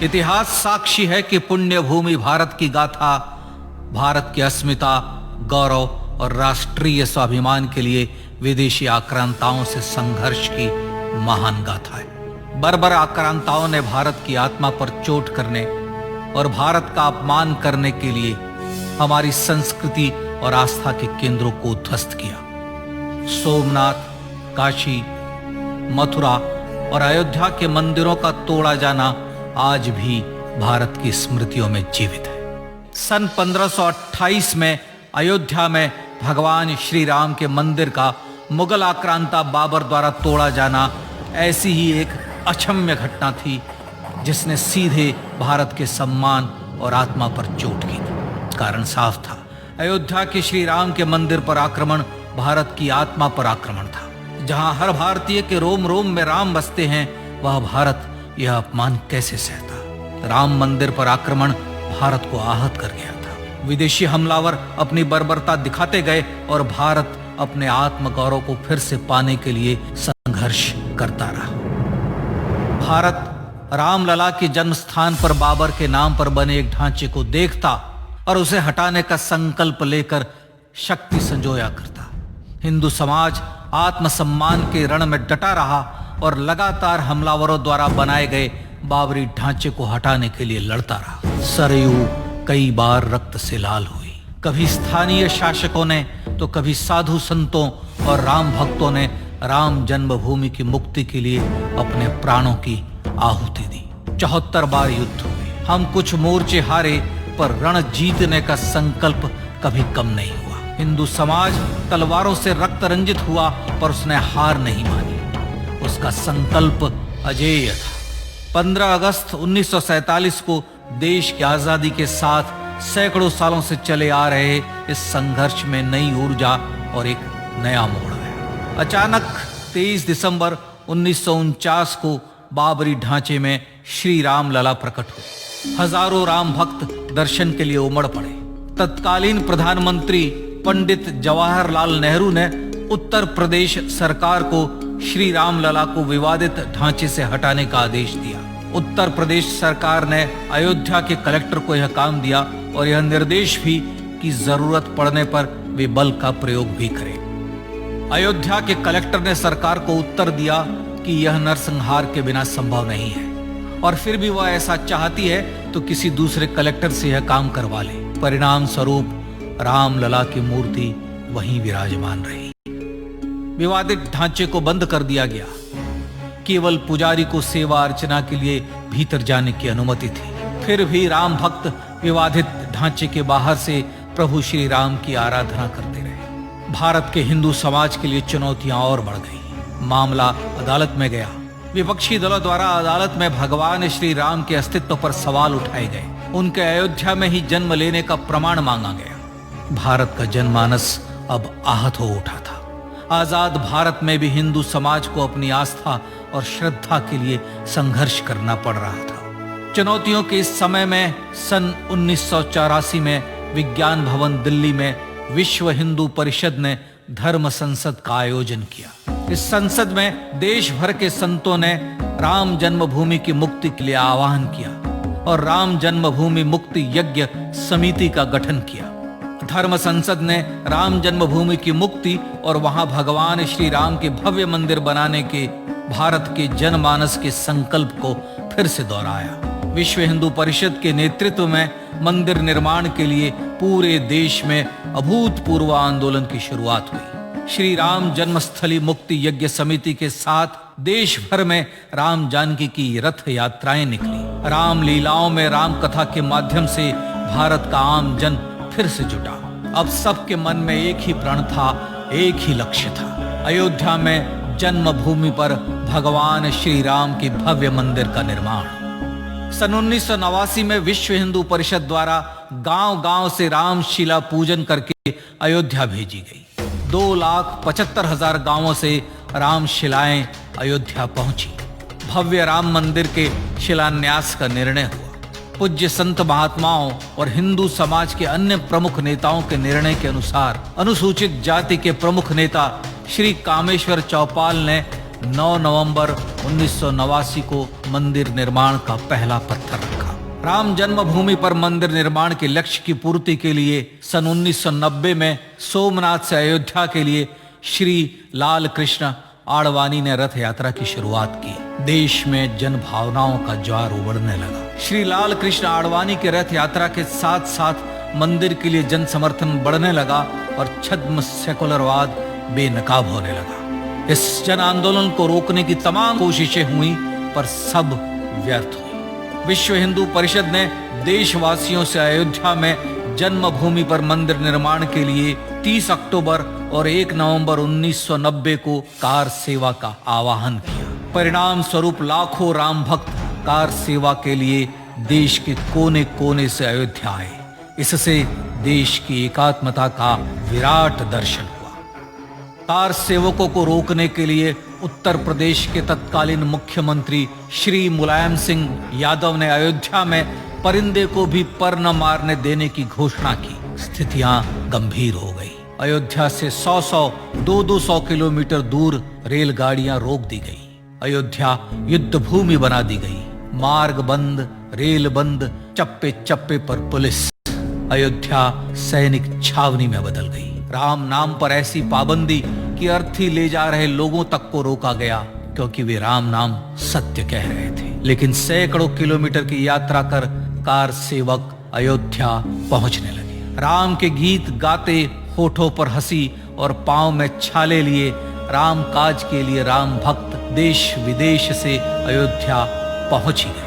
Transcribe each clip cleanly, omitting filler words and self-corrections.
इतिहास साक्षी है कि पुण्य भूमि भारत की गाथा भारत की अस्मिता, गौरव और राष्ट्रीय स्वाभिमान के लिए विदेशी आक्रांताओं से संघर्ष की महान गाथा है। बर्बर आक्रांताओं ने भारत की आत्मा पर चोट करने और भारत का अपमान करने के लिए हमारी संस्कृति और आस्था के केंद्रों को उद्ध्वस्त किया। सोमनाथ, काशी, मथुरा और अयोध्या के मंदिरों का तोड़ा जाना आज भी भारत की स्मृतियों में जीवित है। सन 1528 में अयोध्या में भगवान श्री राम के मंदिर का मुगल आक्रांता बाबर द्वारा तोड़ा जाना ऐसी ही एक अक्षम्य घटना थी जिसने सीधे भारत के सम्मान और आत्मा पर चोट की थी। कारण साफ था, अयोध्या के श्री राम के मंदिर पर आक्रमण भारत की आत्मा पर आक्रमण था। जहां हर भारतीय के रोम रोम में राम बसते हैं, वह भारत यह अपमान कैसे सहता। राम मंदिर पर आक्रमण भारत को आहत कर गया था। विदेशी हमलावर अपनी बर्बरता दिखाते गए और भारत अपने आत्मगौरव को फिर से पाने के लिए संघर्ष करता रहा। भारत रामलला के जन्म स्थान पर बाबर के नाम पर बने एक ढांचे को देखता और उसे हटाने का संकल्प लेकर शक्ति संजोया करता। हिंदू समाज आत्मसम्मान के रण में डटा रहा और लगातार हमलावरों द्वारा बनाए गए बाबरी ढांचे को हटाने के लिए लड़ता रहा। सरयू कई बार रक्त से लाल हुई। कभी स्थानीय शासकों ने तो कभी साधु संतों और राम भक्तों ने राम जन्मभूमि की मुक्ति के लिए अपने प्राणों की आहुति दी। 74 बार युद्ध हुए। हम कुछ मोर्चे हारे, पर रण जीतने का संकल्प कभी कम नहीं हुआ। हिंदू समाज तलवारों से रक्त रंजित हुआ, पर उसने हार नहीं मानी। उसका संकल्प अजेय था। 15 अगस्त 1947 को देश की आजादी के साथ सैकड़ों सालों से चले आ रहे इस संघर्ष में नई ऊर्जा और एक नया मोड़ आया। अचानक 23 दिसंबर 1949 को बाबरी ढांचे में श्री राम लला प्रकट हुए। हजारों राम भक्त दर्शन के लिए उमड़ पड़े। तत्कालीन प्रधानमंत्री पंडित जवाहरलाल नेहरू ने उत्तर प्रदेश सरकार को श्री राम लला को विवादित ढांचे से हटाने का आदेश दिया। उत्तर प्रदेश सरकार ने अयोध्या के कलेक्टर को यह काम दिया और यह निर्देश भी कि जरूरत पड़ने पर वे बल का प्रयोग भी करें। अयोध्या के कलेक्टर ने सरकार को उत्तर दिया कि यह नरसंहार के बिना संभव नहीं है, और फिर भी वह ऐसा चाहती है तो किसी दूसरे कलेक्टर से यह काम करवा ले। परिणाम स्वरूप रामलला की मूर्ति वहीं विराजमान रही। विवादित ढांचे को बंद कर दिया गया। केवल पुजारी को सेवा अर्चना के लिए भीतर जाने की अनुमति थी। फिर भी राम भक्त विवादित ढांचे के बाहर से प्रभु श्री राम की आराधना करते रहे। भारत के हिंदू समाज के लिए चुनौतियां और बढ़ गई। मामला अदालत में गया। विपक्षी दलों द्वारा अदालत में भगवान श्री राम के अस्तित्व पर सवाल उठाए गए। उनके अयोध्या में ही जन्म लेने का प्रमाण मांगा गया। भारत का जनमानस अब आहत हो उठा था। आजाद भारत में भी हिंदू समाज को अपनी आस्था और श्रद्धा के लिए संघर्ष करना पड़ रहा था। चुनौतियों के इस समय में सन 1984 में विज्ञान भवन दिल्ली में विश्व हिंदू परिषद ने धर्म संसद का आयोजन किया। इस संसद में देश भर के संतों ने राम जन्मभूमि की मुक्ति के लिए आह्वान किया और राम जन्मभूमि मुक्ति यज्ञ समिति का गठन किया। धर्म संसद ने राम जन्मभूमि की मुक्ति और वहां भगवान श्री राम के भव्य मंदिर बनाने के भारत के जनमानस के संकल्प को फिर से दोहराया। विश्व हिंदू परिषद के नेतृत्व में मंदिर निर्माण के लिए पूरे देश में अभूतपूर्व आंदोलन की शुरुआत हुई। श्री राम जन्मस्थली मुक्ति यज्ञ समिति के साथ देश भर में राम जानकी की रथ यात्राएं निकली। राम लीलाओं में राम कथा के माध्यम से भारत का आम जन फिर से जुटा। अब सबके मन में एक ही प्रण था, एक ही लक्ष्य था। अयोध्या में जन्मभूमि पर भगवान श्री राम के भव्य मंदिर का निर्माण। सन 1989 में विश्व हिंदू परिषद द्वारा गांव-गांव से रामशिला पूजन करके अयोध्या भेजी गई। 2,75,000 गांवों से रामशिलाएं अयोध्या पहुंची। भव्य राम मंदिर के शिलान्यास का निर्णय हुआ। पूज्य संत महात्माओं और हिंदू समाज के अन्य प्रमुख नेताओं के निर्णय के अनुसार अनुसूचित जाति के प्रमुख नेता श्री कामेश्वर चौपाल ने 9 नवंबर 1989 को मंदिर निर्माण का पहला पत्थर रखा। राम जन्मभूमि पर मंदिर निर्माण के लक्ष्य की पूर्ति के लिए सन 1990 में सोमनाथ से अयोध्या के लिए श्री लाल कृष्ण आडवाणी ने रथ यात्रा की शुरुआत की। देश में जन भावनाओं का ज्वार उमड़ने लगा। श्री लाल कृष्ण आडवाणी के रथ यात्रा के साथ साथ मंदिर के लिए जन समर्थन बढ़ने लगा और छद्म सेकुलरवाद बेनकाब होने लगा। इस जन आंदोलन को रोकने की तमाम कोशिशें हुई पर सब व्यर्थ हुई। विश्व हिंदू परिषद ने देशवासियों से अयोध्या में जन्मभूमि पर मंदिर निर्माण के लिए 30 अक्टूबर और 1 नवंबर 1990 को कार सेवा का आह्वान किया। परिणाम स्वरूप लाखों राम भक्त कार सेवा के लिए देश के कोने कोने से अयोध्या आए। इससे देश की एकात्मता का विराट दर्शन हुआ। कार सेवकों को रोकने के लिए उत्तर प्रदेश के तत्कालीन मुख्यमंत्री श्री मुलायम सिंह यादव ने अयोध्या में परिंदे को भी पर न मारने देने की घोषणा की। स्थितियां गंभीर हो गई। अयोध्या से 100-100, 200-200 किलोमीटर दूर रेलगाड़ियां रोक दी गई। अयोध्या युद्ध भूमि बना दी गई। मार्ग बंद, रेल बंद, चप्पे चप्पे पर पुलिस। अयोध्या सैनिक छावनी में बदल गई। राम नाम पर ऐसी पाबंदी कि अर्थी ले जा रहे लोगों तक को रोका गया क्योंकि वे राम नाम सत्य कह रहे थे। लेकिन सैकड़ों किलोमीटर की यात्रा कर कार सेवक अयोध्या पहुंचने लगे। राम के गीत गाते, होठों पर हंसी और पांव में छाले लिए राम काज के लिए राम भक्त देश विदेश से अयोध्या पहुंच ही गए।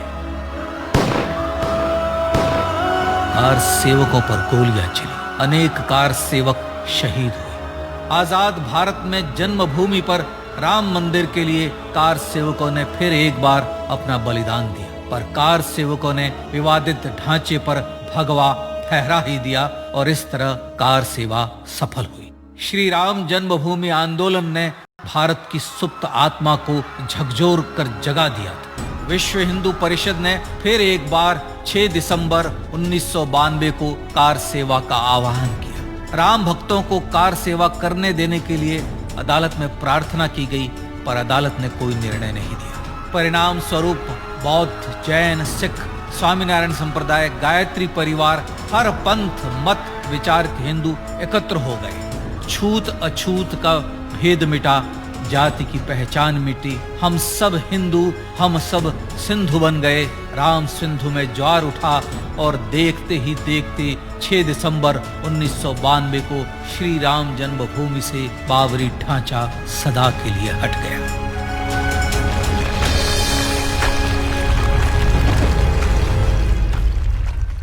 कार सेवकों पर गोलियां चली। अनेक कार सेवक शहीद हुए। आजाद भारत में जन्मभूमि पर राम मंदिर के लिए कार सेवकों ने फिर एक बार अपना बलिदान दिया, पर कार सेवकों ने विवादित ढांचे पर भगवा फहरा ही दिया और इस तरह कार सेवा सफल हुई। श्री राम जन्मभूमि आंदोलन ने भारत की सुप्त आत्मा को झकझोर कर जगा दिया था। विश्व हिंदू परिषद ने फिर एक बार 6 दिसंबर 1992 को कार सेवा का आह्वान किया। राम भक्तों को कार सेवा करने देने के लिए अदालत में प्रार्थना की गई, पर अदालत ने कोई निर्णय नहीं दिया। परिणाम स्वरूप बौद्ध, जैन, सिख, स्वामीनारायण संप्रदाय, गायत्री परिवार, हर पंथ मत विचार के हिंदू एकत्र हो गए। छूत अछूत का भेद मिटा, जाति की पहचान मिटी। हम सब हिंदू, हम सब सिंधु बन गए। राम सिंधु में ज्वार उठा और देखते ही देखते 6 दिसंबर 1992 को श्री राम जन्मभूमि से बाबरी ढांचा सदा के लिए हट गया।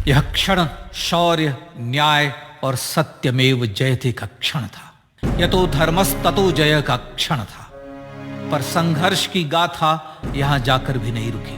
यह क्षण शौर्य, न्याय और सत्यमेव जयते का क्षण था। यह तो धर्मस्ततो जय का क्षण था। पर संघर्ष की गाथा यहां जाकर भी नहीं रुकी।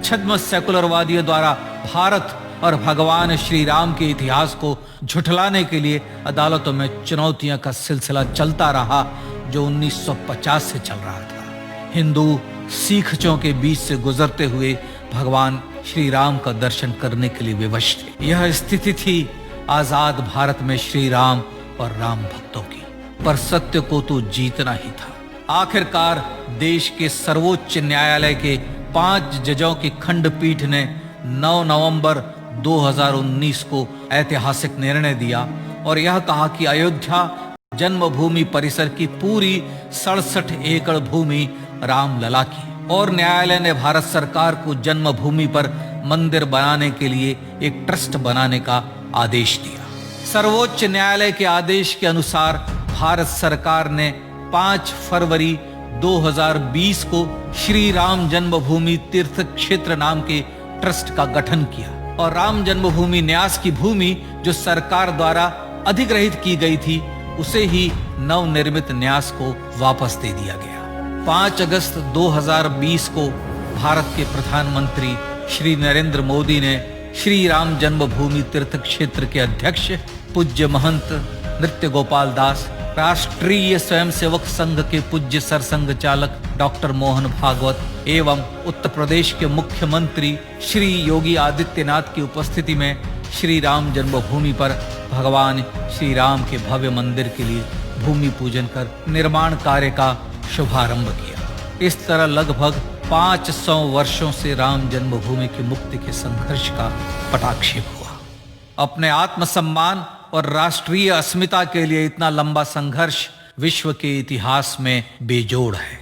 छद्म सेकुलरवादियों द्वारा भारत और भगवान श्री राम के इतिहास को झुठलाने के लिए अदालतों में चुनौतियों का सिलसिला चलता रहा, जो 1950 से चल रहा था। हिंदू सिखों के बीच से गुजरते हुए भगवान श्री राम का दर्शन करने के लिए विवश थे। यह स्थिति थी आजाद भारत में श्री राम और राम भक्तों की। पर सत्य को तो जीतना ही था। आखिरकार देश के सर्वोच्च न्यायालय के 5 जजों की खंडपीठ ने 9 नवंबर 2019 को ऐतिहासिक निर्णय दिया और यह कहा कि अयोध्या जन्मभूमि परिसर की पूरी 67 एकड़ भूमि रामलला की। और न्यायालय ने भारत सरकार को जन्मभूमि पर मंदिर बनाने के लिए एक ट्रस्ट बनाने का आदेश दिया। सर्वोच्च न्यायालय के आदेश के अनुसार भारत सरकार ने 5 फरवरी 2020 को श्री राम जन्मभूमि तीर्थ क्षेत्र नाम के ट्रस्ट का गठन किया और राम जन्मभूमि न्यास की भूमि जो सरकार द्वारा अधिग्रहित की गई थी, उसे ही नवनिर्मित न्यास को वापस दे दिया गया। 5 अगस्त 2020 को भारत के प्रधानमंत्री श्री नरेंद्र मोदी ने श्री राम जन्मभूमि तीर्थ क्षेत्र के अध्यक्ष पूज्य महंत नृत्य गोपाल दास, राष्ट्रीय स्वयंसेवक संघ के पूज्य सरसंघ चालक डॉक्टर मोहन भागवत एवं उत्तर प्रदेश के मुख्यमंत्री श्री योगी आदित्यनाथ की उपस्थिति में श्री राम जन्मभूमि पर भगवान श्री राम के भव्य मंदिर के लिए भूमि पूजन कर निर्माण कार्य का शुभारंभ किया। इस तरह लगभग 500 वर्षों से राम जन्मभूमि की मुक्ति के संघर्ष का पटाक्षेप हुआ। अपने आत्मसम्मान और राष्ट्रीय अस्मिता के लिए इतना लंबा संघर्ष विश्व के इतिहास में बेजोड़ है।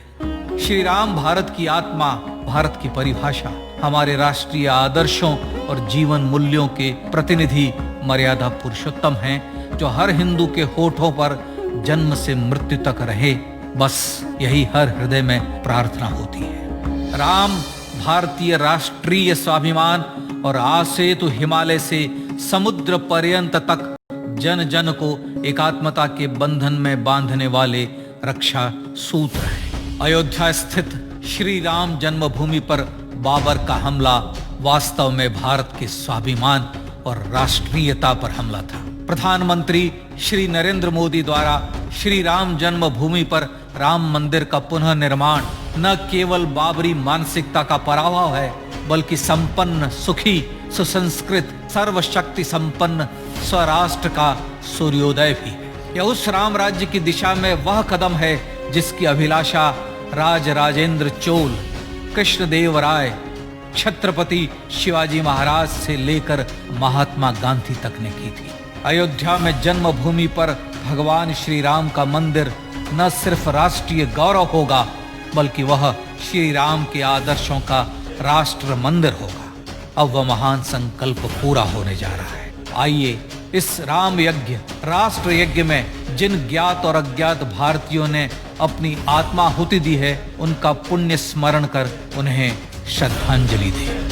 श्री राम भारत की आत्मा, भारत की परिभाषा, हमारे राष्ट्रीय आदर्शों और जीवन मूल्यों के प्रतिनिधि मर्यादा पुरुषोत्तम हैं, जो हर हिंदू के होठों पर जन्म से मृत्यु तक रहे। बस यही हर हृदय में प्रार्थना होती है। राम भारतीय राष्ट्रीय स्वाभिमान और आसेतु हिमालय से समुद्र पर्यंत तक जन जन को एकात्मता के बंधन में बांधने वाले रक्षा सूत्र है। अयोध्या स्थित श्री राम जन्मभूमि पर बाबर का हमला वास्तव में भारत के स्वाभिमान और राष्ट्रीयता पर हमला था। प्रधानमंत्री श्री नरेंद्र मोदी द्वारा श्री राम जन्मभूमि पर राम मंदिर का पुनः निर्माण न केवल बाबरी मानसिकता का पराभव है, बल्कि संपन्न, सुखी, सुसंस्कृत, सर्वशक्ति संपन्न स्वराष्ट्र का सूर्योदय भी है। यह उस राम राज्य की दिशा में वह कदम है जिसकी अभिलाषा राज राजेंद्र चोल, कृष्णदेव राय, छत्रपति शिवाजी महाराज से लेकर महात्मा गांधी तक ने की थी। अयोध्या में जन्मभूमि पर भगवान श्री राम का मंदिर न सिर्फ राष्ट्रीय गौरव होगा, बल्कि वह श्री राम के आदर्शों का राष्ट्र मंदिर होगा। अब वह महान संकल्प पूरा होने जा रहा है। आइए इस राम यज्ञ, राष्ट्र यज्ञ में जिन ज्ञात और अज्ञात भारतीयों ने अपनी आत्माहुति दी है, उनका पुण्य स्मरण कर उन्हें श्रद्धांजलि दें।